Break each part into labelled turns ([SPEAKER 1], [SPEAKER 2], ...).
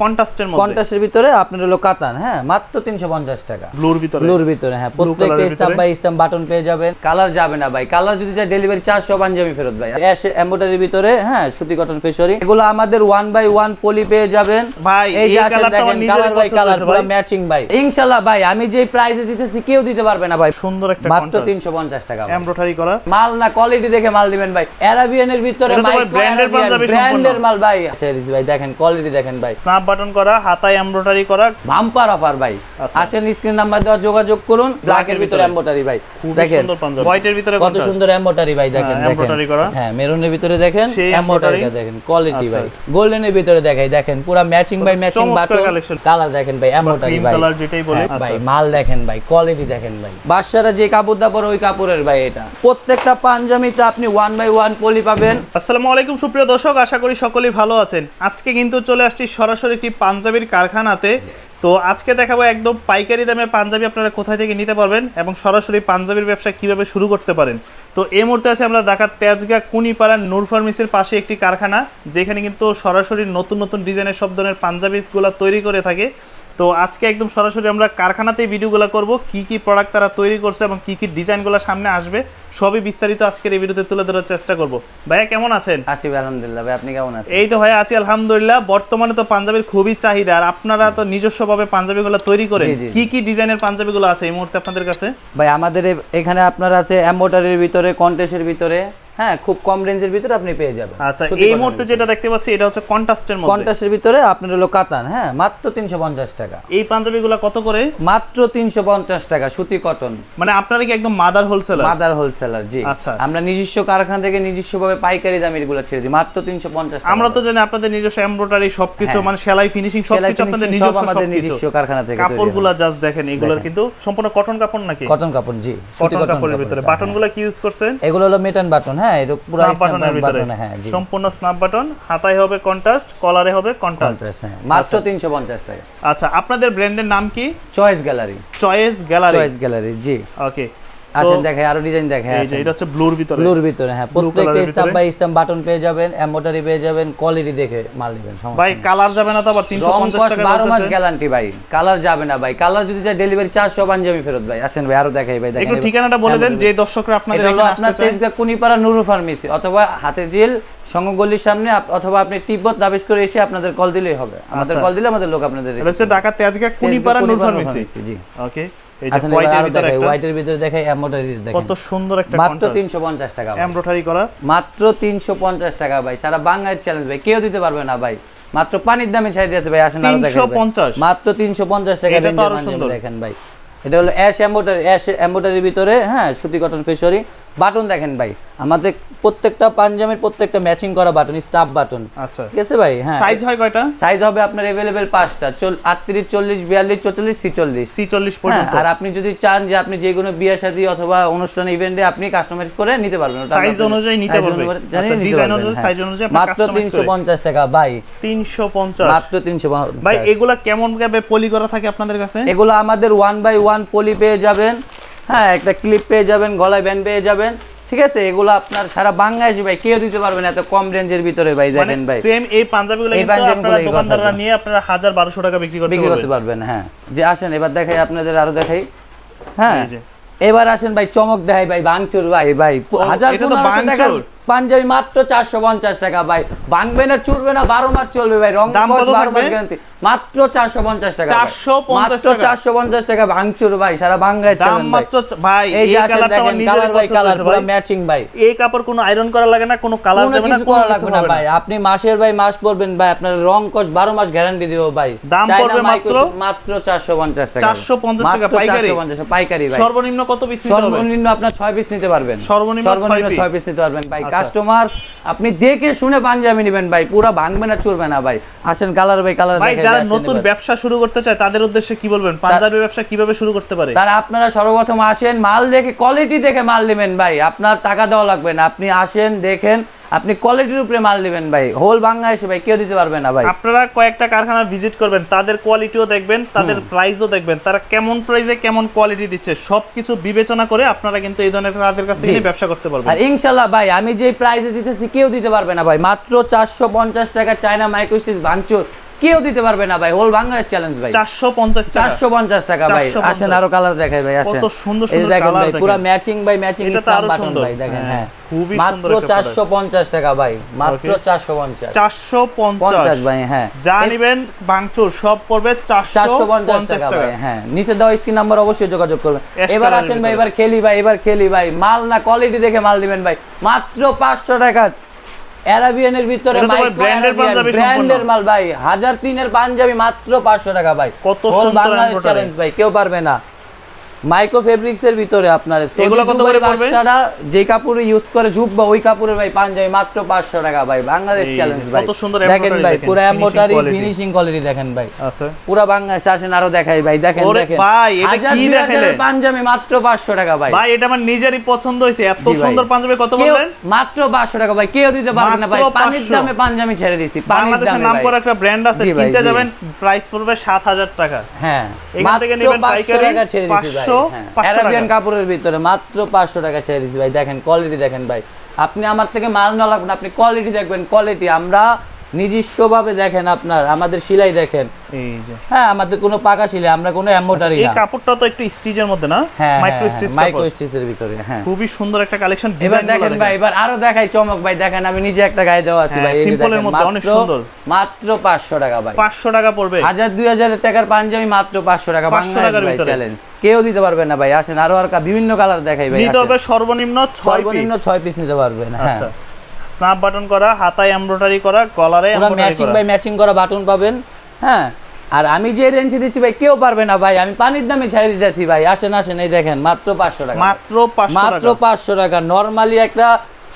[SPEAKER 1] কন্ট্রাস্টের ভিতরে আপনার হলো কাতান, হ্যাঁ মাত্র 350 টাকা। ব্লুর ভিতরে হ্যাঁ, প্রত্যেকটা স্টাম্প বাই স্টাম্প বাটন পেয়ে যাবেন। কালার যাবে না ভাই, কালার যদি যায় ডেলিভারি চার্জ সব পাঞ্জাবি ফেরত ভাই। অ্যাশ এমব্রয়ডারির ভিতরে হ্যাঁ, সুতি কটন ফেশরি, এগুলো আমাদের 1/1 পলি পেয়ে যাবেন ভাই। এই যে আসলে দেখেন কালার বাই কালার পুরো ম্যাচিং ভাই। ইনশাআল্লাহ ভাই আমি যে প্রাইসে দিতেছি কেউ দিতে পারবে না ভাই।
[SPEAKER 2] সুন্দর একটা
[SPEAKER 1] মাত্র 350 টাকা
[SPEAKER 2] এমব্রয়ডারি করা
[SPEAKER 1] মাল, না কোয়ালিটি দেখে মাল দিবেন ভাই। আরাবিয়ানের ভিতরে
[SPEAKER 2] ব্র্যান্ডের পাঞ্জাবি,
[SPEAKER 1] ব্র্যান্ডের মাল ভাই। সিরিজ ভাই দেখেন কোয়ালিটি দেখেন ভাই,
[SPEAKER 2] স্ন্যাপ বাটন করা, হাতায় এমব্রয়ডারি করা,
[SPEAKER 1] বাম্পার অফার ভাই। আসেন স্ক্রিন নাম্বার দেওয়া যোগাযোগ করুন। ব্ল্যাকের ভিতরে এমব্রয়ডারি ভাই দেখেন,
[SPEAKER 2] হোয়াইটের ভিতরে
[SPEAKER 1] কত সুন্দর এমব্রয়ডারি ভাই দেখেন,
[SPEAKER 2] এমব্রয়ডারি করা
[SPEAKER 1] হ্যাঁ, মেরুনের ভিতরে দেখেন এমব্রয়ডারিটা দেখেন, কোয়ালিটি ভাই। গোল্ডেনের ভিতরে দেখাই দেখেন পুরো ম্যাচিং ভাই, ম্যাচিং বাটন, কালার দেখেন ভাই, এমব্রয়ডারি ভাই,
[SPEAKER 2] কালার যেটাই বলে
[SPEAKER 1] ভাই। মাল দেখেন ভাই, কোয়ালিটি দেখেন ভাই। বাদশারা যে কাপড়টা পরে ওই কাপড়ের ভাই এটা। প্রত্যেকটা পাঞ্জাবিতে আপনি 1/1 পলি পাবেন।
[SPEAKER 2] আসসালামু আলাইকুম সুপ্রিয় দর্শক, আশা করি সকলেই ভালো আছেন। আজকে কিন্তু চলে আসছি সরাসরি একটি পাঞ্জাবির কারখানাতে। তো আজকে দেখাবো একদম পাইকারি দামে পাঞ্জাবি আপনারা কোথায় থেকে নিতে পারবেন এবং সরাসরি পাঞ্জাবির ব্যবসা কিভাবে শুরু করতে পারেন। তো এই মুহূর্তে আছে আমরা ঢাকার তেজগাঁ কুনিপাড়া নূর ফার্মেসির পাশে একটি কারখানা, যেখানে কিন্তু সরাসরি নতুন নতুন ডিজাইনের সব ধরনের পাঞ্জাবিগুলো তৈরি করে থাকে। তো আজকে একদম সরাসরি আমরা কারখানাতেই ভিডিওগুলো করব, কি কি প্রোডাক্ট তারা তৈরি করছে এবং কি কি ডিজাইনগুলো সামনে আসবে সবই বিস্তারিত আজকের এই ভিডিওতে তুলে ধরার চেষ্টা করব। ভাইয়া কেমন আছেন?
[SPEAKER 1] আছি আলহামদুলিল্লাহ ভাই, আপনি কেমন আছেন?
[SPEAKER 2] এই তো ভাই আছি আলহামদুলিল্লাহ। বর্তমানে তো পাঞ্জাবির খুবই চাহিদা, আর আপনারা তো নিজস্বভাবে পাঞ্জাবিগুলো তৈরি করেন। কি কি ডিজাইনের পাঞ্জাবিগুলো আছে এই মুহূর্তে আপনাদের কাছে?
[SPEAKER 1] ভাই আমাদের এখানে আপনার আছে এমব্রয়ডারির ভিতরে, কন্ট্রাস্টের ভিতরে, হ্যাঁ খুব কম রেঞ্জের ভিতরে আপনি পেয়ে যাবেন।
[SPEAKER 2] আচ্ছা, এই মুহূর্তে যেটা দেখতে পাচ্ছি এটা হচ্ছে কন্ট্রাস্টের মধ্যে,
[SPEAKER 1] কন্ট্রাস্টের ভিতরে আপনার হলো কাতান, হ্যাঁ মাত্র 350 টাকা।
[SPEAKER 2] এই পাঞ্জাবিগুলো কত করে?
[SPEAKER 1] মাত্র 350 টাকা, সুতি কটন।
[SPEAKER 2] মানে আপনারা কি একদম মাদার হোলসেলার?
[SPEAKER 1] মাদার হোলসেলার জি।
[SPEAKER 2] আচ্ছা,
[SPEAKER 1] আমরা নিজস্ব কারখানা থেকে নিজস্বভাবে পাইকারি দামে এগুলো ছেড়ে দিই মাত্র 350 টাকা।
[SPEAKER 2] আমরা তো জানি আপনাদের নিজস্ব এমব্রয়ডারি সবকিছু, মানে সেলাই ফিনিশিং সবকিছু আপনাদের নিজস্ব,
[SPEAKER 1] আমাদের নিজস্ব কারখানা থেকে।
[SPEAKER 2] কাপড়গুলো জাস্ট দেখেন, এগুলোর কিন্তু সম্পূর্ণ কটন কাপড় নাকি?
[SPEAKER 1] কটন কাপড় জি, সুতি
[SPEAKER 2] কটন কাপড়ের ভিতরে। বাটনগুলো কি ইউজ করছেন?
[SPEAKER 1] এগুলো হলো মেটান বাটন, হ্যাঁ এটা পুরো
[SPEAKER 2] বাটনের ভিতরে, হ্যাঁ জি, সম্পূর্ণ স্ন্যাপ বাটন, হাতায় হবে কন্ট্রাস্ট, কলারে হবে কন্ট্রাস্ট,
[SPEAKER 1] মাত্র 350 টাকা।
[SPEAKER 2] আচ্ছা, আপনাদের ব্র্যান্ডের নাম কি?
[SPEAKER 1] Choice gallery.
[SPEAKER 2] Choice gallery,
[SPEAKER 1] choice gallery ji.
[SPEAKER 2] Okay,
[SPEAKER 1] আসেন দেখাই আরো ডিজাইন দেখাই।
[SPEAKER 2] এটা হচ্ছে ব্লুর ভিতরে,
[SPEAKER 1] ব্লুর ভিতরে হ্যাঁ, প্রত্যেকটা স্টাম্প বাই স্টাম্প বাটন পেয়ে যাবেন, এমব্রয়ডারি পেয়ে যাবেন, কোয়ালিটি দেখে মাল নেবেন।
[SPEAKER 2] ভাই কালার যাবে না তো আবার 350 টাকা?
[SPEAKER 1] 12 মাস গ্যারান্টি ভাই, কালার যাবে না ভাই। কালার যদি যায় ডেলিভারি চার্জ সব পাঞ্জাবি ফেরত ভাই। আসেন ভাই আরো দেখাই ভাই, দেখেন
[SPEAKER 2] একটু ঠিকানাটা বলে দেন যে দর্শকরা আপনাদের এখানে আসতে চায়।
[SPEAKER 1] আপনার তেজগাঁ কুনিপাড়া নূর ফার্মেসি অথবা হাতের জিল সংগগলির সামনে, অথবা আপনি তিব্বত দাবিজ করে এসে আপনাদের কল দিলেই হবে। আমাদের কল দিলে আমাদের লোক আপনাদের
[SPEAKER 2] এটা হচ্ছে ঢাকা তেজগাঁ কুনিপাড়া নূর ফার্মেসি
[SPEAKER 1] জি।
[SPEAKER 2] ওকে, এই
[SPEAKER 1] যে হোয়াইটের ভিতরে, হোয়াইটের ভিতরে দেখাই এমব্রয়ডারি দেখেন
[SPEAKER 2] কত সুন্দর একটা,
[SPEAKER 1] মাত্র 350 টাকা
[SPEAKER 2] এমব্রয়ডারি করা,
[SPEAKER 1] মাত্র 350 টাকা ভাই। সারা বাংলাদেশ চ্যালেঞ্জ ভাই, কেউ দিতে পারবে না ভাই। মাত্র পানির দামে ছাই দিয়েছে ভাই। আসেন আরো দেখেন
[SPEAKER 2] 350,
[SPEAKER 1] মাত্র 350 টাকা রেঞ্জে দেখেন ভাই। এটা হলো অ্যাশ এমব্রয়ডারি, অ্যাশ এমব্রয়ডারির ভিতরে হ্যাঁ, সুতি কটন ফেশরি। বাটন দেখেন ভাই, আমাদের প্রত্যেকটা পাঞ্জাবির প্রত্যেকটা ম্যাচিং করা বাটন, স্টাফ বাটন।
[SPEAKER 2] আচ্ছা
[SPEAKER 1] ঠিক আছে ভাই। হ্যাঁ,
[SPEAKER 2] সাইজ হয় কয়টা?
[SPEAKER 1] সাইজ হবে আপনার अवेलेबल 5টা, 38, 40, 42, 44, 46
[SPEAKER 2] পর্যন্ত।
[SPEAKER 1] আর আপনি যদি চান যে আপনি যে কোনো বিয়ে শাদী অথবা অনুষ্ঠান ইভেন্টে আপনি কাস্টমাইজ করে নিতে পারবেন,
[SPEAKER 2] সাইজ অনুযায়ী নিতে পারবেন। আচ্ছা, ডিজাইন অনুযায়ী, সাইজ অনুযায়ী আপনি
[SPEAKER 1] মাত্র 350 টাকা ভাই।
[SPEAKER 2] 350,
[SPEAKER 1] মাত্র 350
[SPEAKER 2] ভাই। এগুলা কেমন ভাবে পলি করা থাকে আপনাদের কাছে?
[SPEAKER 1] এগুলো আমাদের 1/1 পলি পেয়ে যাবেন, হ্যাঁ একটা ক্লিপ পেয়ে যাবেন, গলায় ব্যান্ড পেয়ে যাবেন। ঠিক আছে, এগুলো আপনার সারা বাংলাদেশে ভাই কেউ দিতে পারবে না এত কম রেঞ্জের ভিতরে ভাই। দেখেন ভাই
[SPEAKER 2] সেম এই পাঞ্জাবিগুলো কিন্তু আপনারা দোকানদাররা নিয়ে আপনারা 1000-1200 টাকা বিক্রি করতে
[SPEAKER 1] পারবেন। হ্যাঁ যে আসেন এবার দেখাই আপনাদের, আরো দেখাই। হ্যাঁ এবার আসেন ভাই, চমক দেখাই ভাই, ভাঙচুর ভাই। ভাই 1000 টাকা পাঞ্জাবি মাত্র 450 টাকা ভাই। ভাঙবে না, চুরবে না, 12 মাস চলবে ভাই। রং 12 মাস গ্যারান্টি, মাত্র 450 টাকা। 450 টাকা ভাঙচুর ভাই, সারা বাংলায়
[SPEAKER 2] দাম মাত্র ভাই।
[SPEAKER 1] এই যে কালারটা আমার নিজের ভাই, কালার পুরো ম্যাচিং ভাই।
[SPEAKER 2] এই কাপড় কোনো আয়রন করা লাগে না, কোনো কালার যাবে না,
[SPEAKER 1] কোনো লাগবে না ভাই। আপনি মাসের ভাই মাস পরবেন ভাই, আপনার রং কস 12 মাস গ্যারান্টি দিব ভাই।
[SPEAKER 2] দাম পড়বে মাত্র
[SPEAKER 1] 450 টাকা।
[SPEAKER 2] 450 টাকা পাইকারি,
[SPEAKER 1] পাইকারি ভাই।
[SPEAKER 2] সর্বনিম্ন কত পিস নিতে হবে?
[SPEAKER 1] সর্বনিম্ন আপনার 6 পিস নিতে পারবেন।
[SPEAKER 2] সর্বনিম্ন
[SPEAKER 1] 6 পিস নিতে পারবেন ভাই। কাস্টমার আপনি দেখে শুনে পাঞ্জাবি নেবেন ভাই, পুরো ভাঙবে না, চুরবে না ভাই। আসেন কালার ভাই, কালার
[SPEAKER 2] ভাই। যারা নতুন ব্যবসা শুরু করতে চায় তাদের উদ্দেশ্যে কি বলবেন? পাঞ্জাবি ব্যবসা কিভাবে শুরু করতে পারে?
[SPEAKER 1] তারা আপনারা সর্বপ্রথম আসেন, মাল দেখে কোয়ালিটি দেখে মাল নেবেন ভাই। আপনার টাকা দেওয়া লাগবে না, আপনি আসেন দেখেন, আপনি কোয়ালিটির উপরে মাল নেবেন ভাই। হোল বাংলাদেশে ভাই কেউ দিতে পারবে না ভাই।
[SPEAKER 2] আপনারা কয়েকটা কারখানা ভিজিট করবেন, তাদের কোয়ালিটিও দেখবেন, তাদের প্রাইসও দেখবেন, তারা কেমন প্রাইসে কেমন কোয়ালিটি দিচ্ছে সবকিছু বিবেচনা করে আপনারা কিন্তু এই ধরনের তাদের কাছ থেকে ব্যবসা করতে পারবেন।
[SPEAKER 1] আর ইনশাআল্লাহ ভাই আমি যে প্রাইসে দিতেছি কেউ দিতে পারবে না ভাই। মাত্র 450 টাকা চায়না মাইক্রো স্টিচ ভাঙচুর কেউ দিতে পারবে না ভাই, হোল বাংলাদেশ চ্যালেঞ্জ ভাই। 450 টাকা ভাই। আসেন আরো কালার দেখাই ভাই, আসেন।
[SPEAKER 2] কত সুন্দর
[SPEAKER 1] এই
[SPEAKER 2] সুন্দর
[SPEAKER 1] দেখেন
[SPEAKER 2] কালার
[SPEAKER 1] ভাই,
[SPEAKER 2] দেখেন।
[SPEAKER 1] পুরো ম্যাচিং ভাই, ম্যাচিং
[SPEAKER 2] এটা তো
[SPEAKER 1] স্টাম্প
[SPEAKER 2] আরো
[SPEAKER 1] বাটন
[SPEAKER 2] সুন্দর
[SPEAKER 1] ভাই, দেখেন। হ্যাঁ
[SPEAKER 2] খুবই সুন্দর
[SPEAKER 1] মাত্র 450 টাকা ভাই, মাত্র 450
[SPEAKER 2] 450
[SPEAKER 1] ভাই। হ্যাঁ
[SPEAKER 2] যা নিবেন ভাঙচুর সব পড়বে
[SPEAKER 1] 450 টাকা ভাই। হ্যাঁ নিচে দাও স্ক্রিন নাম্বার, অবশ্যই যোগাযোগ করবেন। এবার আসেন ভাই, এবার খেলি ভাই, এবার খেলি ভাই। মাল না কোয়ালিটি দেখে মাল দিবেন ভাই, মাত্র 500 টাকা। অ্যারাবিয়ানের ভিতরে ব্র্যান্ডের মাল ভাই, 1003 এর পাঞ্জাবি মাত্র 500 টাকা ভাই।
[SPEAKER 2] কত
[SPEAKER 1] হোল
[SPEAKER 2] সুন্দর
[SPEAKER 1] বাংলাদেশ চ্যালেঞ্জ ভাই, কেউ পারবে না। মাইক্রো ফেব্রিক্স এর ভিতরে আপনার
[SPEAKER 2] এগুলো কত করে পড়বে?
[SPEAKER 1] যে কাপড় ইউজ করে ঝুপবা ওই কাপড়ের ভাই পাঞ্জাবি মাত্র 500 টাকা ভাই, বাংলাদেশ চ্যালেঞ্জ ভাই।
[SPEAKER 2] কত সুন্দর
[SPEAKER 1] দেখেন ভাই, পুরো এমব্রয়ডারি ফিনিশিং কোয়ালিটি দেখেন ভাই।
[SPEAKER 2] আচ্ছা
[SPEAKER 1] পুরো বাংলাদেশ। আসেন আরো দেখাই ভাই, দেখেন দেখেন
[SPEAKER 2] ভাই, এটা কি দেখাইলেন?
[SPEAKER 1] পাঞ্জাবি মাত্র 500 টাকা ভাই।
[SPEAKER 2] ভাই এটা আমার নিজেরই পছন্দ হইছে, এত সুন্দর পাঞ্জাবি কত বললেন?
[SPEAKER 1] মাত্র 500 টাকা ভাই, কেউ দিতে পারবে না ভাই। পানির দামে পাঞ্জাবি ছেড়ে দিছি, পানির দামে।
[SPEAKER 2] নাম করা একটা ব্র্যান্ড আছে, কিনতে যাবেন প্রাইস পড়বে 7000 টাকা।
[SPEAKER 1] হ্যাঁ
[SPEAKER 2] এখান থেকে নেবেন পাইকারি
[SPEAKER 1] 500 টাকা ছেড়ে দিছি ভাই। আরাবিয়ান কাপড়ের ভিতরে মাত্র 500 টাকা ছেড়ে দিছি ভাই। দেখেন কোয়ালিটি দেখেন ভাই, আপনি আমার থেকে মাল না লাগবে না, আপনি কোয়ালিটি দেখবেন। কোয়ালিটি আমরা নিজস্বভাবে দেখেন, আপনার আমাদের সেলাই দেখেন,
[SPEAKER 2] এই যে
[SPEAKER 1] হ্যাঁ আমাদের কোনো পাকা সেলাই, আমরা কোনো এমব্রয়ডারি না।
[SPEAKER 2] এই কাপড়টা তো একটু স্টিচের মধ্যে না,
[SPEAKER 1] মাইক্রো স্টিচের ভিতরে। হ্যাঁ
[SPEAKER 2] খুবই সুন্দর একটা কালেকশন।
[SPEAKER 1] এবার দেখেন ভাই, এবার আরো দেখাই চমক ভাই। দেখেন আমি নিজে একটা গায়ে দেওয়া আছে ভাই,
[SPEAKER 2] সিম্পলের মধ্যে অনেক সুন্দর।
[SPEAKER 1] মাত্র 500 টাকা ভাই।
[SPEAKER 2] 500 টাকা পড়বে।
[SPEAKER 1] 1000-2000 টাকার পাঞ্জাবি মাত্র 500 টাকা।
[SPEAKER 2] 500 টাকার ভিতরে
[SPEAKER 1] চ্যালেঞ্জ, কেউ দিতে পারবে না ভাই। আসেন আরো আর বিভিন্ন কালার দেখাই ভাই।
[SPEAKER 2] নিতে হবে সর্বনিম্ন 6
[SPEAKER 1] পিস নিতে পারবেন। হ্যাঁ
[SPEAKER 2] আচ্ছা, স্ন্যাপ বাটন করা, হাতায় এমব্রয়ডারি করা, গলারে এমব্রয়ডারি
[SPEAKER 1] ম্যাচিং
[SPEAKER 2] করা,
[SPEAKER 1] ভাই ম্যাচিং করা বাটন পাবেন। হ্যাঁ আর আমি যে রেঞ্জে দিচ্ছি ভাই, কেউ পারবে না ভাই, আমি পানির দামে ছেড়ে দিতেছি ভাই। আসেন আসেন, এই দেখেন মাত্র 500 টাকা। মাত্র 500 টাকা। নরমালি একটা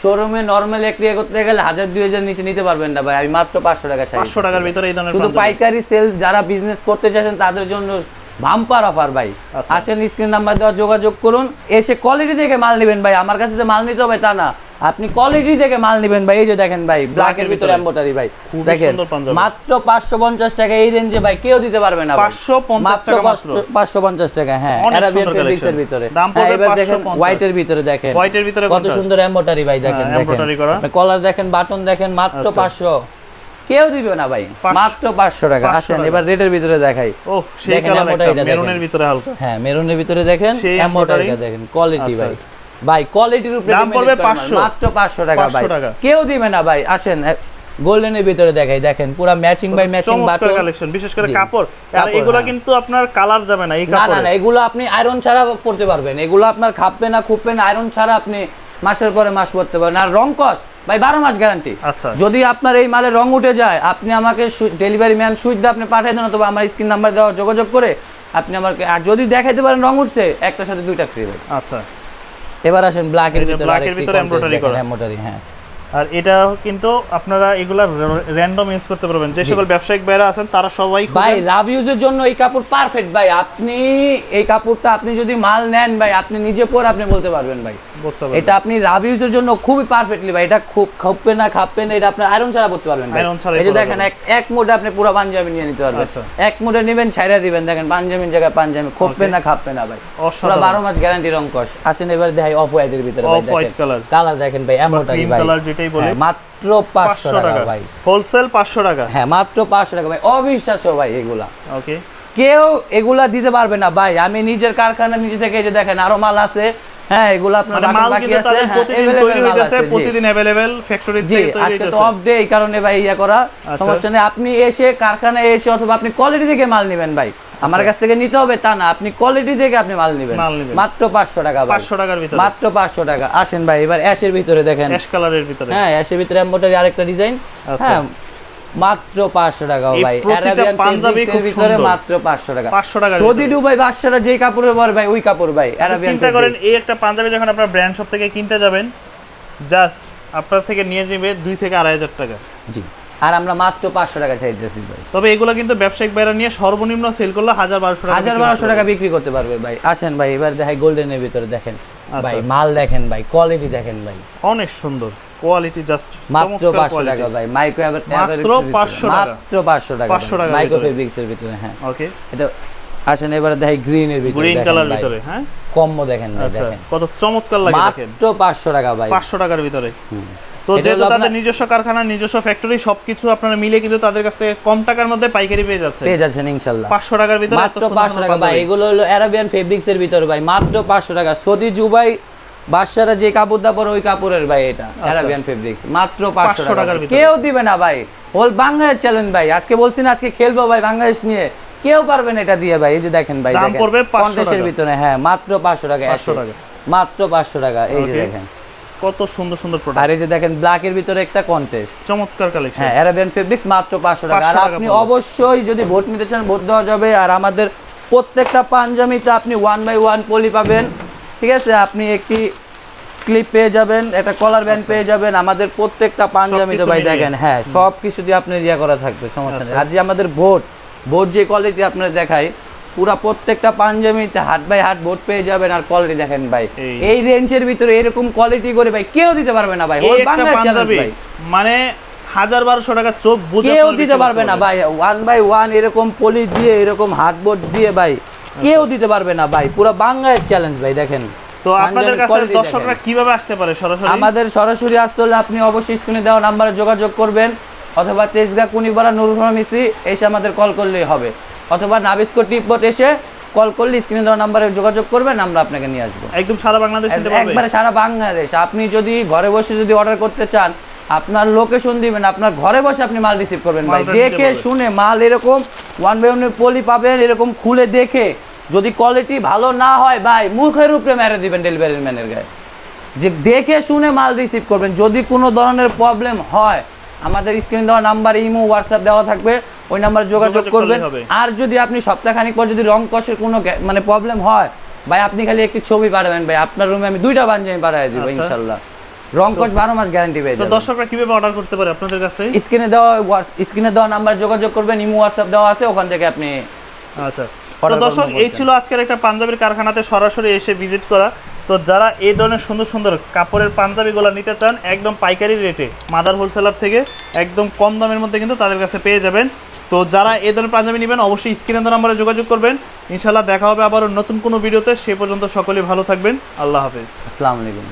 [SPEAKER 1] শোরুমে নরমালি একটা করতে গেলে 1000-2000 নিচে নিতে পারবেন না ভাই, আমি মাত্র 500 টাকা।
[SPEAKER 2] 500 টাকার ভিতরে এই ধরনের
[SPEAKER 1] শুধু পাইকারি সেল যারা বিজনেস করতে চাচ্ছেন তাদের জন্য বাম্পার অফার ভাই। আসেন স্ক্রিন নাম্বার দেওয়া, যোগাযোগ করুন, এসে কোয়ালিটি দেখে মাল নেবেন ভাই। আমার কাছে যে মাল নিতে হবে তা না, আপনি কোয়ালিটি দেখে মাল নেবেন ভাই। এই যে দেখেন ভাই, ব্ল্যাকের ভিতরে এমব্রয়ডারি ভাই, দেখেন মাত্র 550 টাকা। এই রেঞ্জে ভাই কেউ দিতে পারবে না।
[SPEAKER 2] 550 টাকা মাত্র,
[SPEAKER 1] 550 টাকা। হ্যাঁ আরাবিয়ান ফেব্রিক্সের ভিতরে। এবার দেখেন হোয়াইটের ভিতরে, দেখেন
[SPEAKER 2] হোয়াইটের ভিতরে
[SPEAKER 1] কত সুন্দর এমব্রয়ডারি ভাই। দেখেন দেখেন কলার দেখেন, বাটন দেখেন, মাত্র 500। কেউ দিবে না ভাই, মাত্র 500 টাকা। আসেন এবার রেডের ভিতরে দেখাই।
[SPEAKER 2] ও সেই কালারটা মেরুনের ভিতরে হালকা।
[SPEAKER 1] হ্যাঁ মেরুনের ভিতরে দেখেন, এমব্রয়ডারিটা দেখেন, কোয়ালিটি ভাই। ভাই কোয়ালিটির উপরে
[SPEAKER 2] দাম পড়বে 500,
[SPEAKER 1] মাত্র 500 টাকা ভাই। কেউ দিবে না ভাই। আসেন গোল্ডেনের ভিতরে দেখাই, দেখেন পুরো matching by matching button
[SPEAKER 2] collection, বিশেষ করে কাপড়। আর এগুলো কিন্তু আপনার কালার যাবে না এই কাপড়ে।
[SPEAKER 1] না না, এগুলো আপনি আয়রন ছাড়া পরতে পারবেন। এগুলো আপনার খাপবে না, খুপবে না। আয়রন ছাড়া আপনি মাসের পরে মাস পরতে পারবেন। আর রং কস্ট ভাই 12 মাস গ্যারান্টি।
[SPEAKER 2] আচ্ছা, যদি
[SPEAKER 1] আপনার এই মালে রং উঠে যায়, আপনি আমাকে ডেলিভারি ম্যান সুইচ দিয়ে আপনি পাঠিয়ে দেন, অথবা আমার স্ক্রিন নাম্বার দেওয়া যোগাযোগ করে আপনি আমাকে, আর যদি দেখাইতে পারেন রং উঠছে, একটার সাথে দুইটা ফ্রি ভাই।
[SPEAKER 2] আচ্ছা
[SPEAKER 1] এবার আসেন ব্ল্যাকের
[SPEAKER 2] ভিতরে
[SPEAKER 1] এমব্রয়ডারি। হ্যাঁ
[SPEAKER 2] আর এটা কিন্তু আপনারা এগুলা র্যান্ডম ইউজ করতে পারবেন। যে সকল ব্যবসায়িক ভাইরা আছেন তারা সবাই
[SPEAKER 1] ভাই লাভ ইউজের জন্য এই কাপড় পারফেক্ট ভাই। আপনি এই কাপড়টা আপনি যদি মাল নেন ভাই, আপনি নিজে পরে আপনি বলতে পারবেন ভাই, এটা আপনি লাভ ইউজের জন্য খুবই পারফেক্টলি ভাই। এটা খুব খাপবে না, খাপবে না। এটা আপনি আয়রন ছাড়া পরতে পারবেন ভাই। এই যে দেখেন এক মোডে আপনি পুরো পাঞ্জাবি নিয়ে নিতে পারবেন। এক মোডে নেবেন, ছাইড়া দিবেন, দেখেন পাঞ্জাবির জায়গায় পাঞ্জাবি, খাপবে না, খাপবে না ভাই। পুরো 12 মাস গ্যারান্টি, রং কস। আসেন এবার দেখাই অফ হোয়াইটের ভিতরে ভাই, দেখেন কালার দেখেন ভাই, এমব্রয়ডারি ভাই,
[SPEAKER 2] কালার যেটাই বলে
[SPEAKER 1] মাত্র 500 টাকা ভাই।
[SPEAKER 2] হোলসেল 500 টাকা।
[SPEAKER 1] হ্যাঁ মাত্র 500 টাকা ভাই। অবিশ্বাস্য ভাই এগুলা।
[SPEAKER 2] ওকে,
[SPEAKER 1] কেউ এগুলা দিতে পারবে না ভাই। আমি নিজের কারখানা নিজে থেকে, এই যে দেখেন আরো মাল আছে। হ্যাঁ এগুলা আপনার
[SPEAKER 2] মাল কিন্তু তাদের প্রতিদিন তৈরি হইতেছে, প্রতিদিন अवेलेबल ফ্যাক্টরিতে তৈরি হইতেছে।
[SPEAKER 1] আজকে তো অফ ডে, এই কারণে ভাই ইয়া করা সমস্যা নেই। আপনি এসে কারখানায় এসে, অথবা আপনি কোয়ালিটি দেখে মাল নেবেন ভাই। আমার কাছ থেকে নিতে হবে তা না, আপনি কোয়ালিটি দেখে আপনি মাল নেবেন। মাত্র 500 টাকা ভাই,
[SPEAKER 2] 500 টাকার ভিতরে,
[SPEAKER 1] মাত্র 500 টাকা। আসেন ভাই এবার অ্যাশের ভিতরে দেখেন,
[SPEAKER 2] অ্যাশ কালারের ভিতরে।
[SPEAKER 1] হ্যাঁ অ্যাশের ভিতরে এমব্রয়ডারি আরেকটা ডিজাইন। হ্যাঁ মাত্র 500 টাকা ভাই। আরাবিয়ান পাঞ্জাবির ভিতরে মাত্র 500 টাকা।
[SPEAKER 2] 500 টাকা
[SPEAKER 1] সৌদি দুবাই বাদশারা যে কাপড়ের পর ভাই, ওই কাপড় ভাই। আরাবিয়ান
[SPEAKER 2] চিন্তা করেন, এই একটা পাঞ্জাবি যখন আপনারা ব্র্যান্ড শপ থেকে কিনতে যাবেন, জাস্ট আপনার থেকে নিয়ে যাবে 2 থেকে 2500 টাকা।
[SPEAKER 1] জি, আর আমরা মাত্র 500 টাকা চাইতেছি ভাই।
[SPEAKER 2] তবে এগুলো কিন্তু ব্যবসায়িক বাইরে নিয়ে সর্বনিম্ন সেল করলে 1000-1200 টাকা,
[SPEAKER 1] 1000-1200 টাকা বিক্রি করতে পারবে ভাই। আসেন ভাই এবার দেখাই গোল্ডেনের ভিতরে, দেখেন ভাই মাল দেখেন ভাই, কোয়ালিটি দেখেন ভাই,
[SPEAKER 2] অনেক সুন্দর কোয়ালিটি, জাস্ট
[SPEAKER 1] মাত্র 500 টাকা ভাই। মাইক্রো
[SPEAKER 2] মাত্র 500 টাকা,
[SPEAKER 1] মাত্র 500 টাকা, 500 টাকা মাইক্রো ফেব্রিক্সের ভিতরে। হ্যাঁ ওকে, এটা আসেন এবারে দেখাই গ্রিনের ভিতরে,
[SPEAKER 2] গ্রিন কালার ভিতরে। হ্যাঁ কম্বো
[SPEAKER 1] দেখেন ভাই, দেখেন
[SPEAKER 2] কত চমৎকার লাগে, দেখেন
[SPEAKER 1] মাত্র 500 টাকা ভাই,
[SPEAKER 2] 500 টাকার ভিতরে। তো তো যেহেতু তাদের নিজস্ব কারখানা, নিজস্ব ফ্যাক্টরি, সবকিছু আপনারা মিলে কিন্তু তাদের কাছে কম টাকার মধ্যে পাইকারি পেয়ে যাচ্ছেন
[SPEAKER 1] ইনশাআল্লাহ।
[SPEAKER 2] 500 টাকার ভিতরে,
[SPEAKER 1] মাত্র 500 টাকা ভাই। এগুলো হলো আরাবিয়ান ফেব্রিক্স এর ভিতরে ভাই, মাত্র 500 টাকা। সৌদি জুবাই বাদশারা যে কাপড়টা পরে ওই কাপড়ের ভাই, এটা আরাবিয়ান ফেব্রিক্স, মাত্র 500 টাকার ভিতরে। কেউ দিবে না ভাই, হোল বাংলাদেশ চ্যালেঞ্জ ভাই। আজকে বলছি না, আজকে খেলবো ভাই বাংলাদেশ নিয়ে, কেউ পারবেন এটা দিয়ে ভাই। এই যে দেখেন ভাই,
[SPEAKER 2] দাম পড়বে 500 টাকার
[SPEAKER 1] ভিতরে। হ্যাঁ, মাত্র 500 টাকা,
[SPEAKER 2] 500 টাকা,
[SPEAKER 1] মাত্র 500 টাকা। এই যে দেখেন
[SPEAKER 2] কত সুন্দর সুন্দর প্রোডাক্ট।
[SPEAKER 1] আর এই যে দেখেন ব্ল্যাক এর ভিতরে একটা কন্টেস্ট,
[SPEAKER 2] চমৎকার কালেকশন।
[SPEAKER 1] হ্যাঁ, আরাবিয়ান ফেব্রিক্স, মাত্র 500 টাকা। আর আপনি অবশ্যই যদি ভোট নিতে চান, ভোট দেওয়া যাবে। আর আমাদের প্রত্যেকটা পাঞ্জাবিতে আপনি 1 বাই 1 পলি পাবেন, ঠিক আছে? আপনি একটি ক্লিপ পেয়ে যাবেন, একটা কলার ব্যান্ড পেয়ে যাবেন। আমাদের প্রত্যেকটা পাঞ্জাবিতে ভাই দেখেন, হ্যাঁ, সবকিছু দিয়ে আপনি ইয়া করা থাকবে, সমস্যা নেই। আর যে আমাদের ভোট যে কোয়ালিটি আপনারা দেখাই, পুরা প্রত্যেকটা পাঞ্জাবিতে হাট বাই হাট ভোট পেয়ে যাবেন। আর কোয়ালিটি দেখেন ভাই, এই রেঞ্জের ভিতরে এরকম কোয়ালিটি করে ভাই কেউ দিতে পারবে না ভাই। ওই বাংলা চ্যালেঞ্জ ভাই,
[SPEAKER 2] মানে 1000-1200 টাকা চোখ বুঝে
[SPEAKER 1] কেউ দিতে পারবে না ভাই। 1 বাই 1 এরকম পলি দিয়ে, এরকম হাট বোর্ড দিয়ে ভাই কেউ দিতে পারবে না ভাই। পুরো বাংলাদেশ চ্যালেঞ্জ ভাই। দেখেন
[SPEAKER 2] তো আপনাদের কাছে দর্শকরা কিভাবে আসতে পারে সরাসরি?
[SPEAKER 1] আমাদের সরাসরি আসতে হলে আপনি অবশ্যই স্ক্রিনে দেওয়া নম্বরে যোগাযোগ করবেন, অথবা তেজগাঁ কুনিপাড়া নুরুল ফার্মেসি এসে আমাদের কল করলেই হবে, অথবা নাবিস্কো টিপবট এসে কল করলে স্ক্রিনে দেওয়া নম্বরে যোগাযোগ করবেন, আমরা আপনাকে নিয়ে আসবো।
[SPEAKER 2] একদম সারা বাংলাদেশ নিতে পারবে?
[SPEAKER 1] একবারে সারা বাংলাদেশ। আপনি যদি ঘরে বসে যদি অর্ডার করতে চান, আপনার লোকেশন দিবেন, আপনার ঘরে বসে আপনি মাল রিসিভ করবেন ভাই। দেখে শুনে মাল এরকম 1 বাই 1 পলি পাবেন, এরকম খুলে দেখে। যদি কোয়ালিটি ভালো না হয় ভাই, মুখের উপরে মেরে দিবেন ডেলিভারি ম্যানের গায়ে, যে দেখে শুনে মাল রিসিভ করবেন। যদি কোনো ধরনের প্রবলেম হয়, আমাদের স্ক্রিন দেওয়া নাম্বার, ইমো, হোয়াটসঅ্যাপ দেওয়া থাকবে, ওই নাম্বারে যোগাযোগ করবেন। আর যদি আপনি সপ্তাহখানিক পর যদি রং কষের কোনো মানে প্রবলেম হয় ভাই, আপনি খালি একটি ছবি পাঠাবেন ভাই, আপনার রুমে আমি 2টা পাঞ্জাবি পাঠিয়ে দিব ইনশাআল্লাহ। রং কষ 12 মাস গ্যারান্টি পেয়ে যাবেন।
[SPEAKER 2] তো দর্শকরা কিভাবে অর্ডার করতে পারে আপনাদের কাছে?
[SPEAKER 1] স্ক্রিনে দেওয়া নাম্বার যোগাযোগ করবেন, ইমো, হোয়াটসঅ্যাপ দেওয়া আছে, ওখান থেকে আপনি।
[SPEAKER 2] আচ্ছা, তো দর্শক এই ছিল আজকের একটা পাঞ্জাবির কারখানাতে সরাসরি এসে ভিজিট করা। তো যারা এই ধরনের সুন্দর সুন্দর কাপড়ের পাঞ্জাবিগুলো নিতে চান একদম পাইকারি রেটে মাদার হোলসেলার থেকে একদম কম দামের মধ্যে কিন্তু তাদের কাছে পেয়ে যাবেন। তো যারা এই ধরনের পাঞ্জাবি নেবেন অবশ্যই স্ক্রিনে দেওয়া নম্বরে যোগাযোগ করবেন। ইনশাআল্লাহ দেখা হবে আবার নতুন কোনো ভিডিওতে। সে পর্যন্ত সকলেই ভালো থাকবেন। আল্লাহ হাফেজ।
[SPEAKER 1] আসসালামু আলাইকুম।